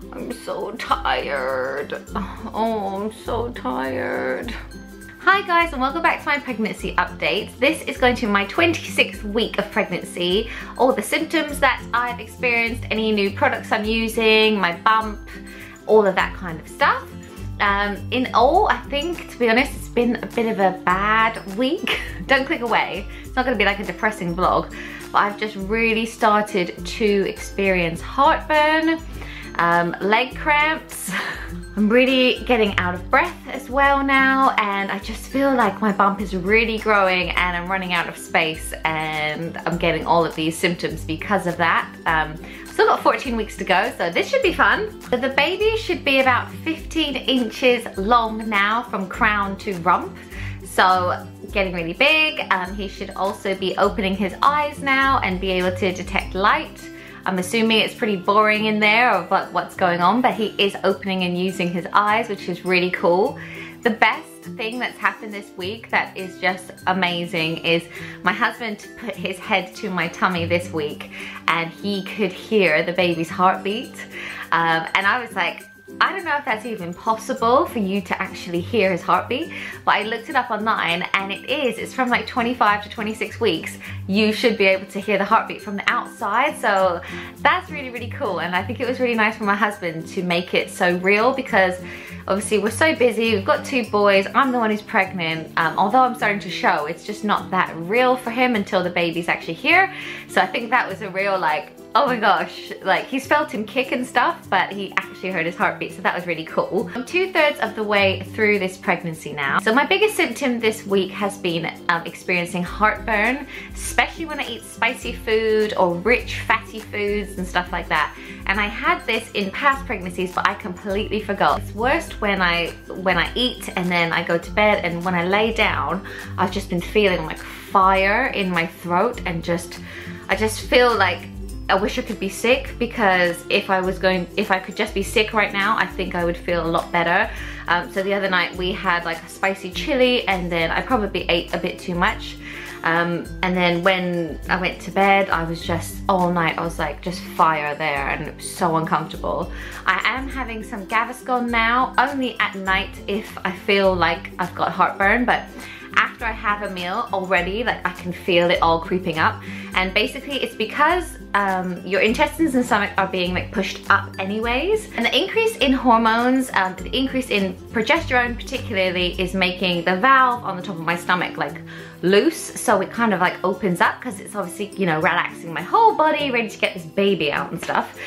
I'm so tired. Oh, I'm so tired. Hi guys, and welcome back to my pregnancy updates. This is going to be my 26th week of pregnancy. All the symptoms that I've experienced, any new products I'm using, my bump, all of that kind of stuff. In all, I think, to be honest, it's been a bit of a bad week. Don't click away. It's not going to be like a depressing vlog, but I've just really started to experience heartburn, leg cramps. I'm really getting out of breath as well now, and I just feel like my bump is really growing and I'm running out of space, and I'm getting all of these symptoms because of that. Still got 14 weeks to go, so this should be fun. So the baby should be about 15 inches long now from crown to rump, so getting really big. He should also be opening his eyes now and be able to detect light. I'm assuming it's pretty boring in there of what's going on, but he is opening and using his eyes, which is really cool. The best thing that's happened this week that is just amazing is my husband put his head to my tummy this week and he could hear the baby's heartbeat. And I was like, I don't know if that's even possible for you to actually hear his heartbeat, but I looked it up online and it's from like 25 to 26 weeks. You should be able to hear the heartbeat from the outside, so that's really, really cool. And I think it was really nice for my husband to make it so real, because obviously we're so busy, we've got 2 boys, I'm the one who's pregnant. Although I'm starting to show, it's just not that real for him until the baby's actually here. So I think that was a real like, oh my gosh, like he's felt him kick and stuff, but he actually heard his heartbeat, so that was really cool. I'm 2/3 of the way through this pregnancy now. So my biggest symptom this week has been experiencing heartburn, especially when I eat spicy food or rich fatty foods and stuff like that. And I had this in past pregnancies, but I completely forgot. It's worst when I eat and then I go to bed, and when I lay down, I've just been feeling like fire in my throat, and I just feel like I wish I could be sick, because if I could just be sick right now, I think I would feel a lot better. So the other night we had like a spicy chili, and then I probably ate a bit too much. And then when I went to bed, I was just, all night, I was like just fire there, and it was so uncomfortable. I am having some Gaviscon now, only at night if I feel like I've got heartburn, but after I have a meal already, like I can feel it all creeping up. And basically it's because your intestines and stomach are being like pushed up anyways. And the increase in hormones, the increase in progesterone particularly, is making the valve on the top of my stomach like loose. So it kind of like opens up, because it's obviously, you know, relaxing my whole body, ready to get this baby out and stuff.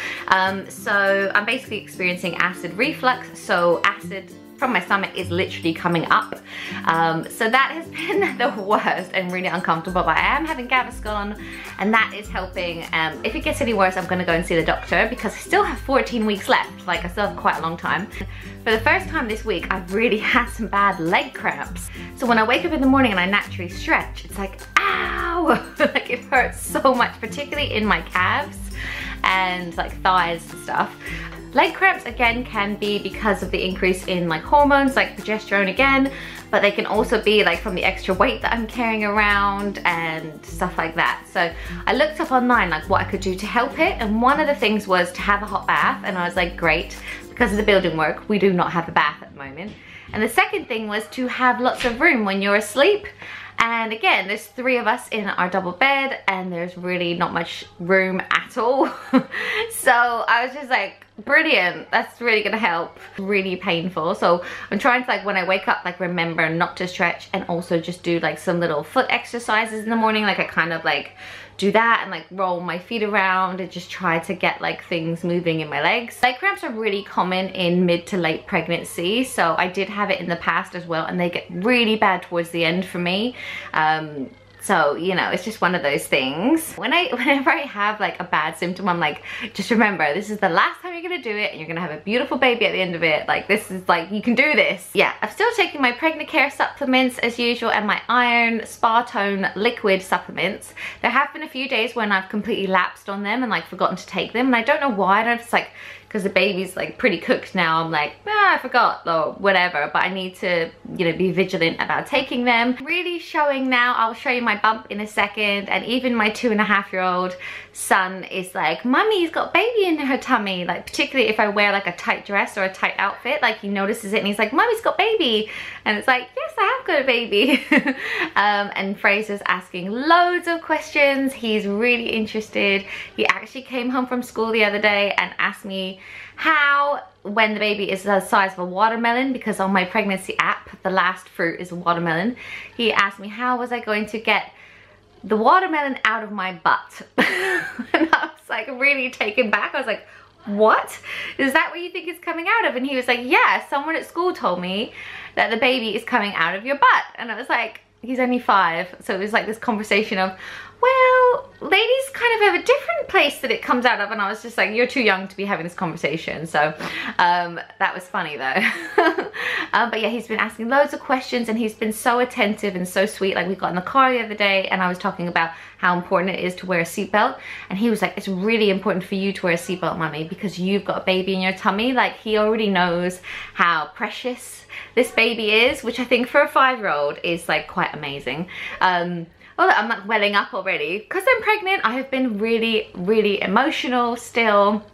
So I'm basically experiencing acid reflux. So acid from my stomach is literally coming up. So that has been the worst and really uncomfortable, but I am having Gaviscon and that is helping. If it gets any worse, I'm gonna go and see the doctor, because I still have 14 weeks left. Like, I still have quite a long time. For the first time this week, I've really had some bad leg cramps. So when I wake up in the morning and I naturally stretch, it's like, ow! Like it hurts so much, particularly in my calves and like thighs and stuff. Leg cramps again can be because of the increase in like hormones, like progesterone again, but they can also be like from the extra weight that I'm carrying around and stuff like that. So I looked up online like what I could do to help it, and one of the things was to have a hot bath, and I was like, great, because of the building work, we do not have a bath at the moment. And the second thing was to have lots of room when you're asleep. And again, there's 3 of us in our double bed and there's really not much room at all. So I was just like, brilliant, that's really gonna help. Really painful. So I'm trying to, like, when I wake up, like remember not to stretch, and also just do like some little foot exercises in the morning. Like I kind of like do that and like roll my feet around and just try to get like things moving in my legs. Leg cramps are really common in mid to late pregnancy, so I did have it in the past as well, and they get really bad towards the end for me. So, you know, it's just one of those things. Whenever I have like a bad symptom, I'm like, just remember, this is the last time you're gonna do it, and you're gonna have a beautiful baby at the end of it. Like, this is like, you can do this. Yeah, I'm still taking my Pregnant Care supplements as usual, and my Iron Spa Tone liquid supplements. There have been a few days when I've completely lapsed on them and like forgotten to take them, and I don't know why. I don't know if it's like because the baby's like pretty cooked now. I'm like, I forgot or whatever, but I need to, you know, be vigilant about taking them. Really showing now. I'll show you my bump in a second, and even my 2.5-year-old son is like, Mummy's got baby in her tummy. Like, particularly if I wear like a tight dress or a tight outfit, like he notices it and he's like, Mummy's got baby. And it's like, yes, I have got a baby. And Fraser's asking loads of questions. He's really interested. He actually came home from school the other day and asked me how, when the baby is the size of a watermelon, because on my pregnancy app, the last fruit is a watermelon. He asked me how was I going to get the watermelon out of my butt. And I was like really taken back. I was like, what? Is that what you think it's coming out of? And he was like, yeah, someone at school told me that the baby is coming out of your butt. And I was like, he's only 5. So it was like this conversation of, well, ladies kind of have a different place that it comes out of. And I was just like, you're too young to be having this conversation. So that was funny though. But yeah, he's been asking loads of questions and he's been so attentive and so sweet. Like we got in the car the other day and I was talking about how important it is to wear a seatbelt. And he was like, it's really important for you to wear a seatbelt, Mummy, because you've got a baby in your tummy. Like he already knows how precious this baby is, which I think for a 5-year-old is like quite amazing. Oh, I'm like welling up already. Because I'm pregnant, I have been really, really emotional still.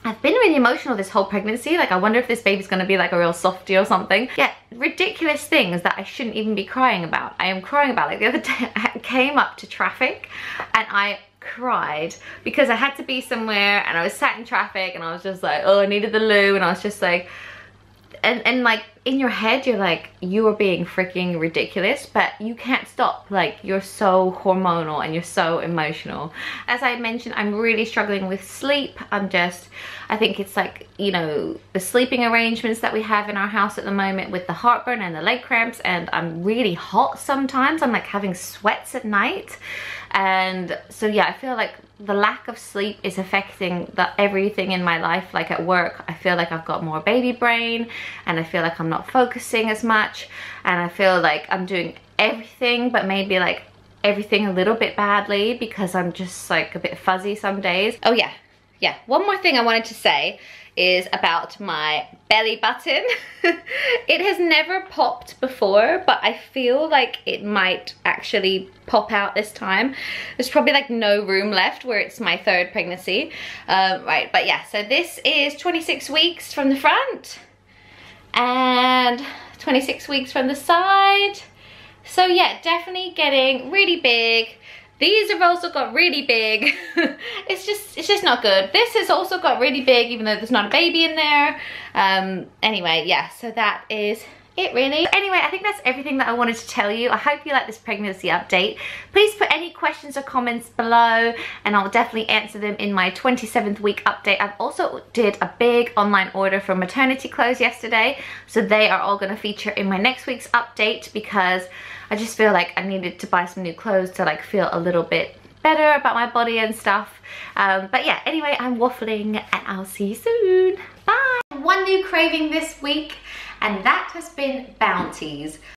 I've been really emotional this whole pregnancy. Like, I wonder if this baby's gonna be like a real softie or something. Yeah, ridiculous things that I shouldn't even be crying about. I am crying about. Like the other day, I came up to traffic and I cried because I had to be somewhere and I was sat in traffic and I was just like, oh, I needed the loo, and I was just like, and like in your head you're like, you are being freaking ridiculous, but you can't stop. Like you're so hormonal and you're so emotional. As I mentioned, I'm really struggling with sleep. I think it's like, you know, the sleeping arrangements that we have in our house at the moment with the heartburn and the leg cramps, and I'm really hot sometimes. I'm like having sweats at night. And so yeah, I feel like the lack of sleep is affecting everything in my life. Like at work, I feel like I've got more baby brain and I feel like I'm not focusing as much, and I feel like I'm doing everything but maybe like everything a little bit badly because I'm just like a bit fuzzy some days. Oh yeah, one more thing I wanted to say is about my belly button. It has never popped before, but I feel like it might actually pop out this time. There's probably like no room left where it's my 3rd pregnancy. Right, but yeah, so this is 26 weeks from the front and 26 weeks from the side. So yeah, definitely getting really big. These have also got really big. It's just not good. This has also got really big, even though there's not a baby in there. Anyway, yeah, so that is it really. Anyway, I think that's everything that I wanted to tell you. I hope you like this pregnancy update. Please put any questions or comments below and I'll definitely answer them in my 27th week update. I've also did a big online order for maternity clothes yesterday, so they are all going to feature in my next week's update because I just feel like I needed to buy some new clothes to like feel a little bit better about my body and stuff. But yeah, anyway, I'm waffling and I'll see you soon. Bye. One new craving this week, and that has been Bounties.